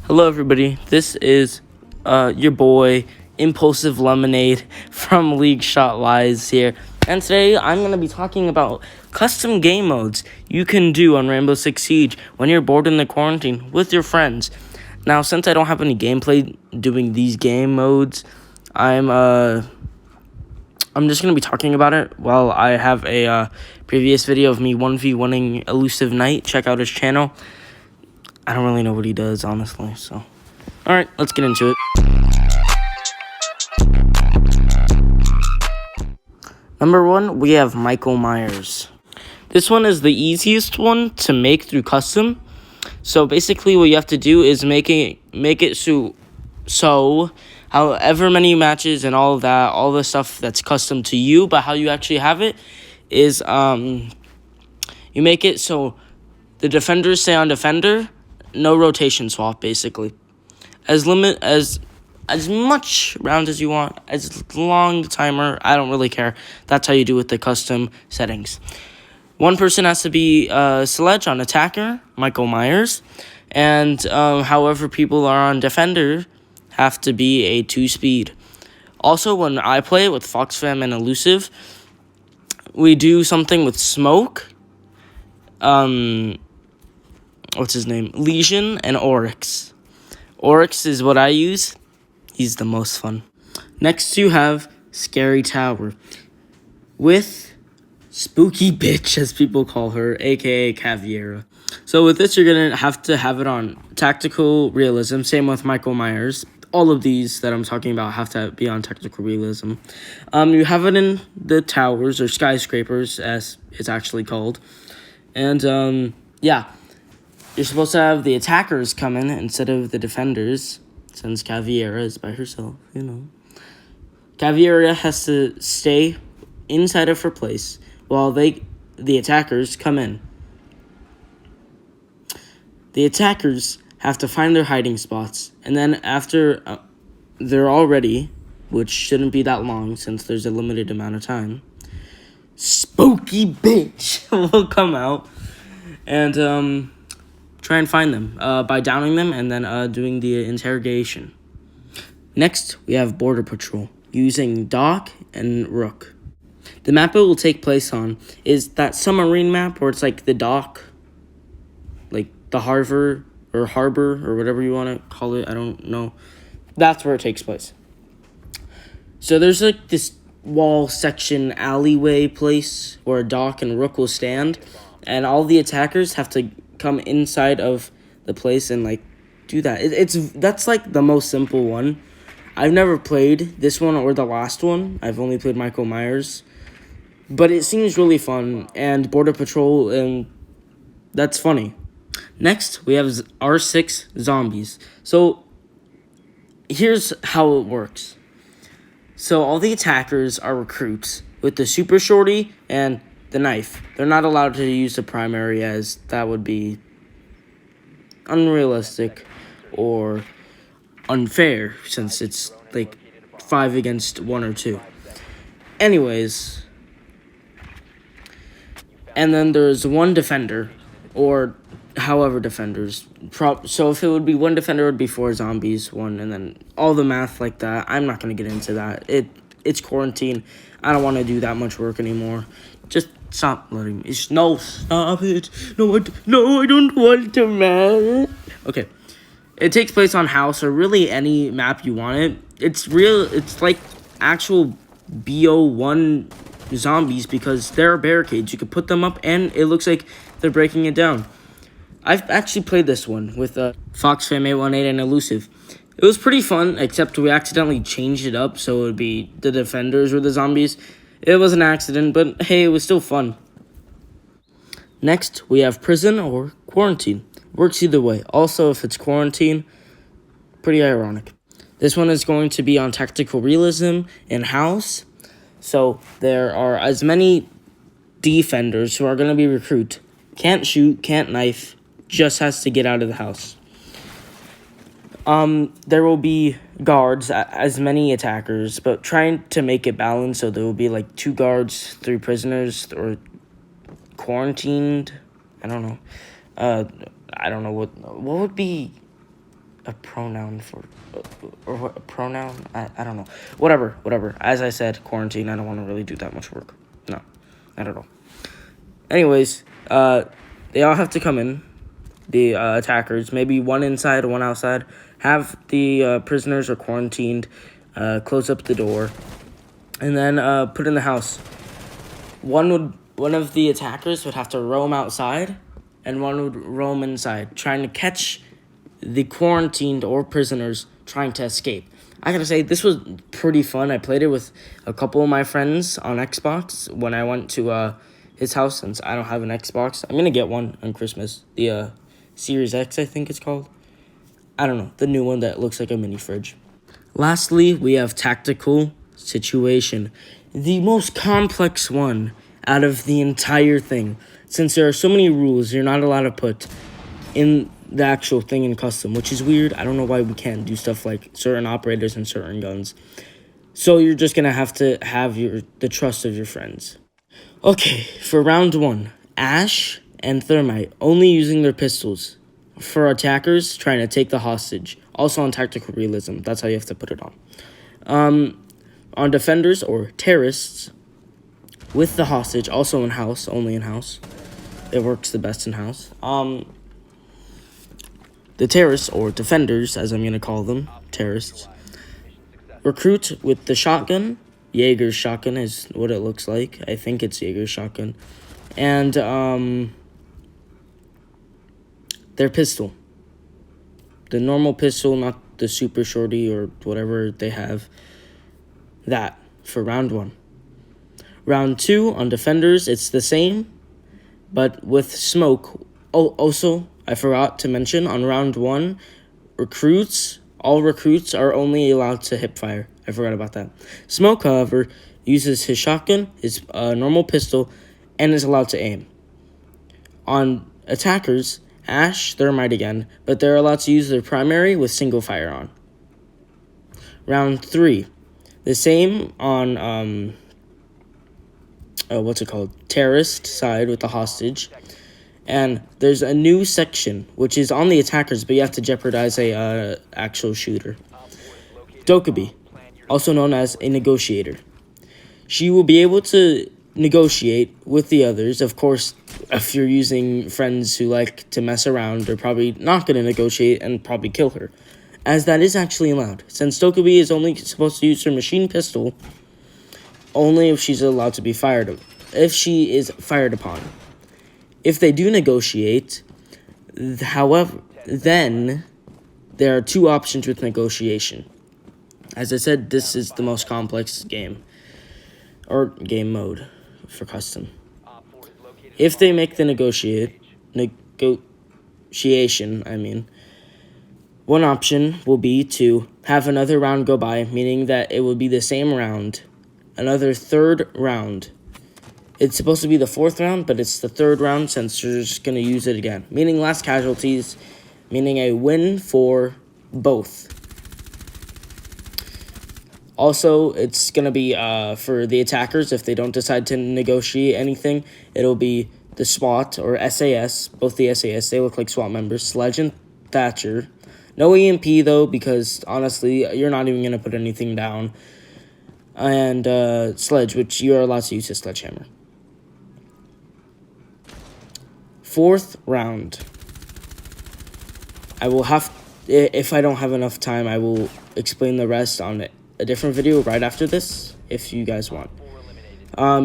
Hello, everybody. This is your boy, Impulsive Lemonade from League Shot Lies here. And today I'm going to be talking about custom game modes you can do on Rainbow Six Siege when you're bored in the quarantine with your friends. Now, since I don't have any gameplay doing these game modes, I'm just going to be talking about it while I have a previous video of me 1v1ing Elusive Knight. Check out his channel. I don't really know what he does, honestly, so. Alright, let's get into it. Number 1, we have Michael Myers. This one is the easiest one to make through custom. So basically what you have to do is make it so however many matches and all of that, all the stuff that's custom to you, but how you actually have it is you make it so the defenders stay on defender. No rotation swap, basically. As much rounds as you want, as long the timer, I don't really care. That's how you do with the custom settings. One person has to be Sledge on attacker, Michael Myers, and however people are on defender have to be a 2-speed. Also, when I play with FoxFam and Elusive, we do something with Smoke, what's his name? Lesion and Oryx. Oryx is what I use. He's the most fun. Next, you have Scary Tower with Spooky Bitch, as people call her, aka Caviera. So with this, you're going to have it on Tactical Realism. Same with Michael Myers. All of these that I'm talking about have to be on Tactical Realism. You have it in the towers, or skyscrapers, as it's actually called. And, yeah. You're supposed to have the attackers come in instead of the defenders, since Caviera is by herself, you know. Caviera has to stay inside of her place while the attackers come in. The attackers have to find their hiding spots, and then after they're all ready, which shouldn't be that long since there's a limited amount of time, Spooky Bitch will come out and try and find them by downing them and then doing the interrogation. Next, we have Border Patrol using Doc and Rook. The map it will take place on is that submarine map where it's like the dock, like the harbor or whatever you want to call it. I don't know. That's where it takes place. So there's like this wall section alleyway place where Doc and Rook will stand, and all the attackers have to come inside of the place and like do that. That's like the most simple one. I've never played this one or the last one. I've only played Michael Myers, but it seems really fun, and Border Patrol, and that's funny. Next, we have R6 Zombies. So here's how it works. So all the attackers are recruits with the Super Shorty and the knife. They're not allowed to use the primary, as that would be unrealistic or unfair since it's like 5 against 1 or 2. Anyways, and then there's one defender, or however defenders. So if it would be one defender, it would be 4 zombies, 1, and then all the math like that. I'm not going to get into that. It's quarantine. I don't want to do that much work anymore. Just stop letting me. No, stop it. No, I don't want to, man. Okay. It takes place on house or really any map you want it. It's like actual BO1 zombies because there are barricades. You can put them up and it looks like they're breaking it down. I've actually played this one with FoxFam 818 and Elusive. It was pretty fun, except we accidentally changed it up so it would be the defenders or the zombies. It was an accident, but hey, it was still fun. Next, we have prison or quarantine. Works either way. Also, if it's quarantine, pretty ironic. This one is going to be on Tactical Realism and House. So there are as many defenders who are going to be recruit. Can't shoot, can't knife, just has to get out of the house. There will be guards, as many attackers, but trying to make it balanced so there will be like 2 guards, 3 prisoners, or quarantined. I don't know. I don't know what would be a pronoun for, or what, a pronoun? I don't know. Whatever. As I said, quarantine, I don't want to really do that much work. No, not at all. Anyways, they all have to come in, the attackers, maybe one inside, one outside, have the prisoners are quarantined, close up the door, and then put in the house. One of the attackers would have to roam outside, and one would roam inside, trying to catch the quarantined or prisoners trying to escape. I gotta say, this was pretty fun. I played it with a couple of my friends on Xbox when I went to his house, since I don't have an Xbox. I'm gonna get one on Christmas. The Series X, I think it's called. I don't know, the new one that looks like a mini fridge. Lastly, we have tactical situation, the most complex one out of the entire thing. Since there are so many rules, you're not allowed to put in the actual thing in custom, which is weird. I don't know why we can't do stuff like certain operators and certain guns. So you're just gonna have to have the trust of your friends. Okay, for round 1, Ash and Thermite only using their pistols. For attackers, trying to take the hostage. Also on tactical realism, that's how you have to put it on. On defenders or terrorists, with the hostage, also in house, only in house. It works the best in house. The terrorists, or defenders, as I'm going to call them, terrorists, recruit with the shotgun. Jaeger's shotgun is what it looks like. I think it's Jaeger's shotgun. And their pistol. The normal pistol, not the super shorty or whatever they have. That for round 1. Round 2, on defenders, it's the same, but with smoke. Oh, also, I forgot to mention, on round 1, all recruits are only allowed to hip fire. I forgot about that. Smoke, however, uses his shotgun, his normal pistol, and is allowed to aim. On attackers, Ash, Thermite again, but they're allowed to use their primary with single fire on. Round 3, the same on, terrorist side with the hostage. And there's a new section, which is on the attackers, but you have to jeopardize a actual shooter. Dokubi, also known as a negotiator. She will be able to negotiate with the others. Of course, if you're using friends who like to mess around, they're probably not going to negotiate and probably kill her, as that is actually allowed. Since Dokubi is only supposed to use her machine pistol, only if she's allowed to be fired, if she is fired upon. If they do negotiate, however, then there are 2 options with negotiation. As I said, this is the most complex game, or game mode for custom. If they make the negotiation, one option will be to have another round go by, meaning that it will be the same round, another 3rd round. It's supposed to be the 4th round, but it's the 3rd round since you're just going to use it again. Meaning less casualties, meaning a win for both. Also, it's going to be for the attackers, if they don't decide to negotiate anything, it'll be the SWAT or SAS, both the SAS, they look like SWAT members, Sledge and Thatcher. No EMP though, because honestly, you're not even going to put anything down. And Sledge, which you are allowed to use a sledgehammer. 4th round. I will have, if I don't have enough time, I will explain the rest on a different video right after this, if you guys want.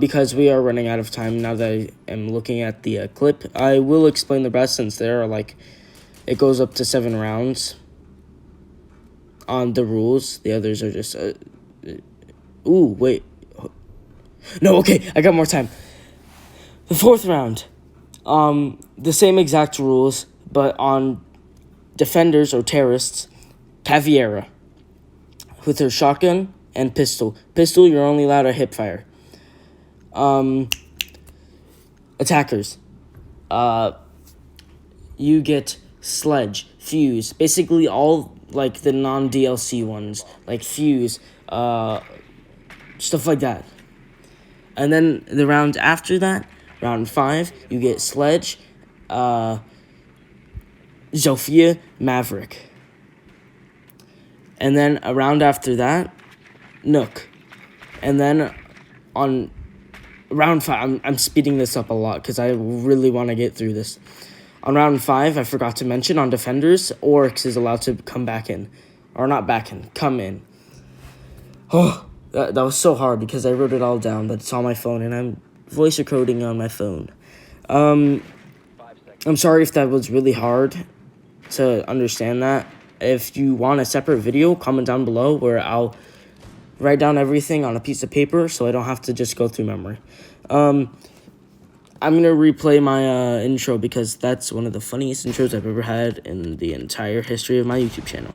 Because we are running out of time now that I am looking at the clip. I will explain the rest since there are it goes up to 7 rounds on the rules. The others are just, ooh, wait. No, okay, I got more time. The 4th round. The same exact rules, but on defenders or terrorists, Caviera, with her shotgun and pistol. Pistol, you're only allowed to hip fire. Attackers, you get Sledge, Fuse, basically all the non-DLC ones, like Fuse, stuff like that. And then the round after that, round 5, you get Sledge, Zofia, Maverick. And then a round after that, Nook. And then on round 5, I'm speeding this up a lot because I really want to get through this. On round 5, I forgot to mention, on defenders, Oryx is allowed to come back in. Or not back in, come in. Oh, that was so hard because I wrote it all down, but it's on my phone, and I'm voice recording on my phone. I'm sorry if that was really hard to understand that. If you want a separate video, comment down below where I'll write down everything on a piece of paper so I don't have to just go through memory. I'm going to replay my intro because that's one of the funniest intros I've ever had in the entire history of my YouTube channel.